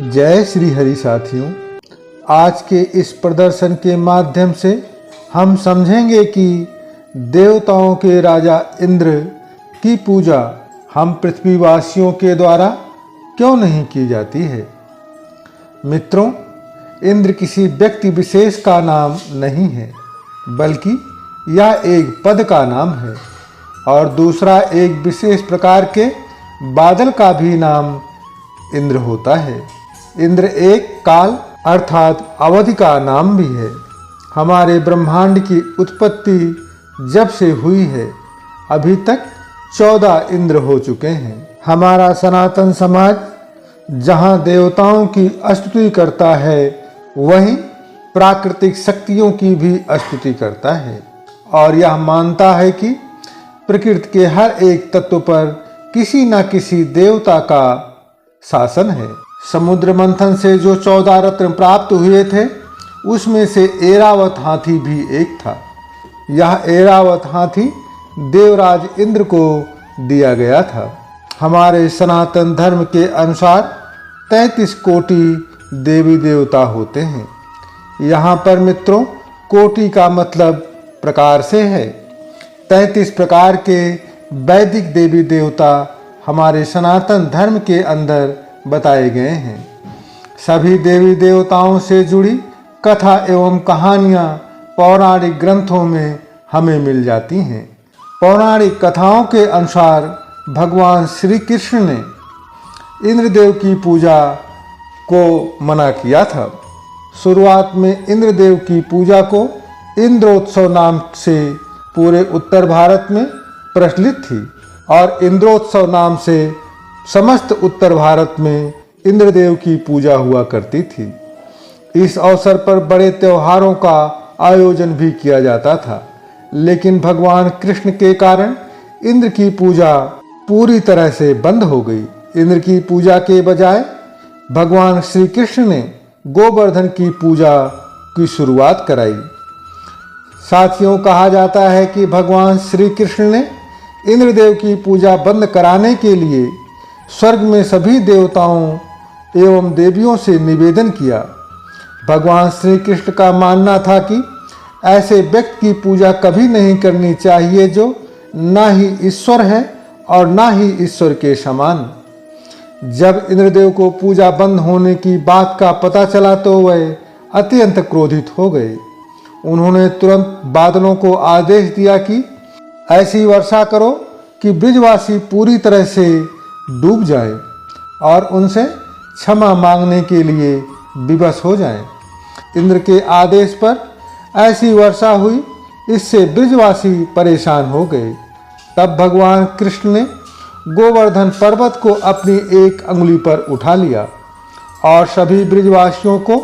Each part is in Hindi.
जय श्री हरि साथियों, आज के इस प्रदर्शन के माध्यम से हम समझेंगे कि देवताओं के राजा इंद्र की पूजा हम पृथ्वीवासियों के द्वारा क्यों नहीं की जाती है। मित्रों, इंद्र किसी व्यक्ति विशेष का नाम नहीं है, बल्कि यह एक पद का नाम है और दूसरा एक विशेष प्रकार के बादल का भी नाम इंद्र होता है। इंद्र एक काल अर्थात अवधि का नाम भी है। हमारे ब्रह्मांड की उत्पत्ति जब से हुई है, अभी तक 14 इंद्र हो चुके हैं। हमारा सनातन समाज जहाँ देवताओं की स्तुति करता है, वहीं प्राकृतिक शक्तियों की भी स्तुति करता है और यह मानता है कि प्रकृति के हर एक तत्व पर किसी न किसी देवता का शासन है। समुद्र मंथन से जो 14 रत्न प्राप्त हुए थे, उसमें से ऐरावत हाथी भी एक था। यह ऐरावत हाथी देवराज इंद्र को दिया गया था। हमारे सनातन धर्म के अनुसार 33 कोटि देवी देवता होते हैं। यहाँ पर मित्रों, कोटि का मतलब प्रकार से है। 33 प्रकार के वैदिक देवी देवता हमारे सनातन धर्म के अंदर बताए गए हैं। सभी देवी देवताओं से जुड़ी कथा एवं कहानियाँ पौराणिक ग्रंथों में हमें मिल जाती हैं। पौराणिक कथाओं के अनुसार भगवान श्री कृष्ण ने इंद्रदेव की पूजा को मना किया था। शुरुआत में इंद्रदेव की पूजा को इंद्रोत्सव नाम से पूरे उत्तर भारत में प्रचलित थी और इंद्रोत्सव नाम से समस्त उत्तर भारत में इंद्रदेव की पूजा हुआ करती थी। इस अवसर पर बड़े त्योहारों का आयोजन भी किया जाता था, लेकिन भगवान कृष्ण के कारण इंद्र की पूजा पूरी तरह से बंद हो गई। इंद्र की पूजा के बजाय भगवान श्री कृष्ण ने गोवर्धन की पूजा की शुरुआत कराई। साथियों, कहा जाता है कि भगवान श्री कृष्ण ने इंद्रदेव की पूजा बंद कराने के लिए स्वर्ग में सभी देवताओं एवं देवियों से निवेदन किया। भगवान श्री कृष्ण का मानना था कि ऐसे व्यक्ति की पूजा कभी नहीं करनी चाहिए जो ना ही ईश्वर है और ना ही ईश्वर के समान। जब इंद्रदेव को पूजा बंद होने की बात का पता चला तो वह अत्यंत क्रोधित हो गए। उन्होंने तुरंत बादलों को आदेश दिया कि ऐसी वर्षा करो कि ब्रिजवासी पूरी तरह से डूब जाएं और उनसे क्षमा मांगने के लिए विवश हो जाएं। इंद्र के आदेश पर ऐसी वर्षा हुई, इससे ब्रिजवासी परेशान हो गए। तब भगवान कृष्ण ने गोवर्धन पर्वत को अपनी एक अंगुली पर उठा लिया और सभी ब्रिजवासियों को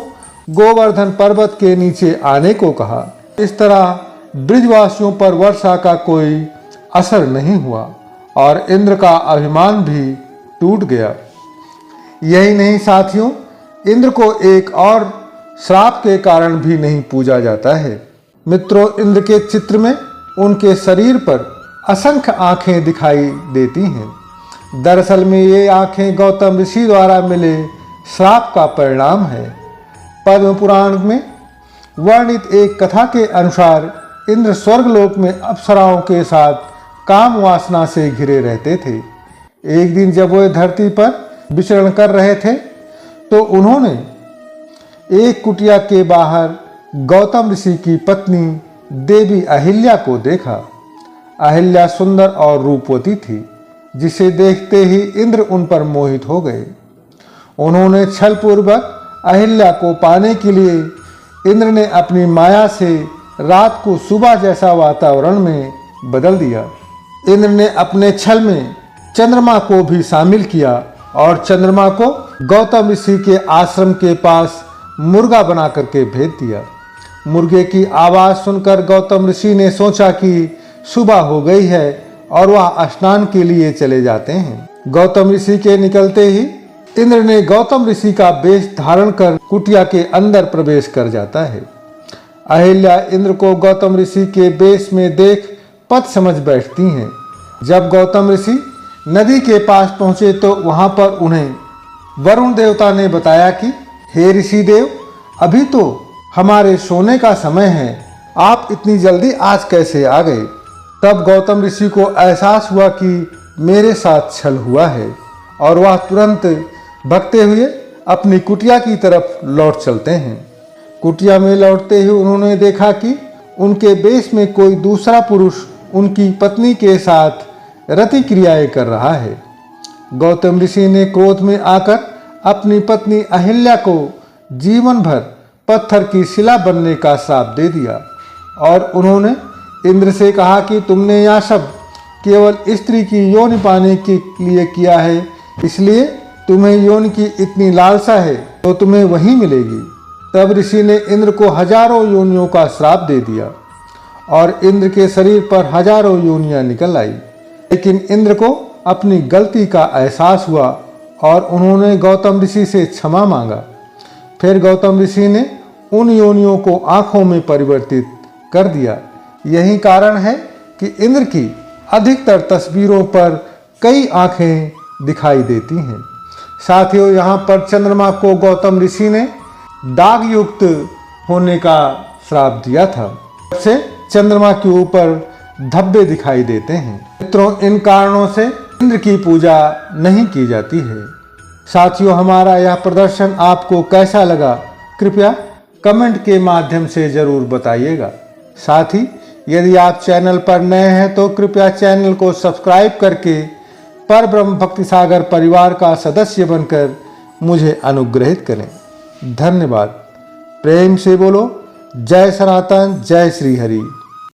गोवर्धन पर्वत के नीचे आने को कहा। इस तरह ब्रिजवासियों पर वर्षा का कोई असर नहीं हुआ और इंद्र का अभिमान भी टूट गया। यही नहीं साथियों, इंद्र को एक और श्राप के कारण भी नहीं पूजा जाता है। मित्रों, इंद्र के चित्र में उनके शरीर पर असंख्य आंखें दिखाई देती हैं। दरअसल में ये आंखें गौतम ऋषि द्वारा मिले श्राप का परिणाम है। पद्म पुराण में वर्णित एक कथा के अनुसार इंद्र स्वर्गलोक में अप्सराओं के साथ काम वासना से घिरे रहते थे। एक दिन जब वे धरती पर विचरण कर रहे थे तो उन्होंने एक कुटिया के बाहर गौतम ऋषि की पत्नी देवी अहिल्या को देखा। अहिल्या सुंदर और रूपवती थी, जिसे देखते ही इंद्र उन पर मोहित हो गए। उन्होंने छलपूर्वक अहिल्या को पाने के लिए इंद्र ने अपनी माया से रात को सुबह जैसा वातावरण में बदल दिया। इंद्र ने अपने छल में चंद्रमा को भी शामिल किया और चंद्रमा को गौतम ऋषि के आश्रम के पास मुर्गा बना करके भेज दिया। मुर्गे की आवाज़ सुनकर गौतम ऋषि ने सोचा कि सुबह हो गई है और वह स्नान के लिए चले जाते हैं। गौतम ऋषि के निकलते ही इंद्र ने गौतम ऋषि का वेश धारण कर कुटिया के अंदर प्रवेश कर जाता है। अहिल्या इंद्र को गौतम ऋषि के वेश में देख पथ समझ बैठती हैं। जब गौतम ऋषि नदी के पास पहुंचे तो वहां पर उन्हें वरुण देवता ने बताया कि हे ऋषि देव, अभी तो हमारे सोने का समय है, आप इतनी जल्दी आज कैसे आ गए। तब गौतम ऋषि को एहसास हुआ कि मेरे साथ छल हुआ है और वह तुरंत भगते हुए अपनी कुटिया की तरफ लौट चलते हैं। कुटिया में लौटते ही उन्होंने देखा कि उनके बेश में कोई दूसरा पुरुष उनकी पत्नी के साथ रति क्रियाएं कर रहा है। गौतम ऋषि ने क्रोध में आकर अपनी पत्नी अहिल्या को जीवन भर पत्थर की शिला बनने का श्राप दे दिया और उन्होंने इंद्र से कहा कि तुमने यह सब केवल स्त्री की योनि पाने के लिए किया है, इसलिए तुम्हें योनि की इतनी लालसा है तो तुम्हें वही मिलेगी। तब ऋषि ने इंद्र को हजारों योनियों का श्राप दे दिया और इंद्र के शरीर पर हजारों योनियां निकल आई। लेकिन इंद्र को अपनी गलती का एहसास हुआ और उन्होंने गौतम ऋषि से क्षमा मांगा। फिर गौतम ऋषि ने उन योनियों को आंखों में परिवर्तित कर दिया। यही कारण है कि इंद्र की अधिकतर तस्वीरों पर कई आंखें दिखाई देती हैं। साथियों, यहाँ पर चंद्रमा को गौतम ऋषि ने दाग युक्त होने का श्राप दिया था। से चंद्रमा के ऊपर धब्बे दिखाई देते हैं। मित्रों, इन कारणों से इंद्र की पूजा नहीं की जाती है। साथियों, हमारा यह प्रदर्शन आपको कैसा लगा, कृपया कमेंट के माध्यम से जरूर बताइएगा। साथ ही यदि आप चैनल पर नए हैं तो कृपया चैनल को सब्सक्राइब करके परब्रह्म भक्ति सागर परिवार का सदस्य बनकर मुझे अनुग्रहित करें। धन्यवाद। प्रेम से बोलो जय सनातन, जय श्री हरि।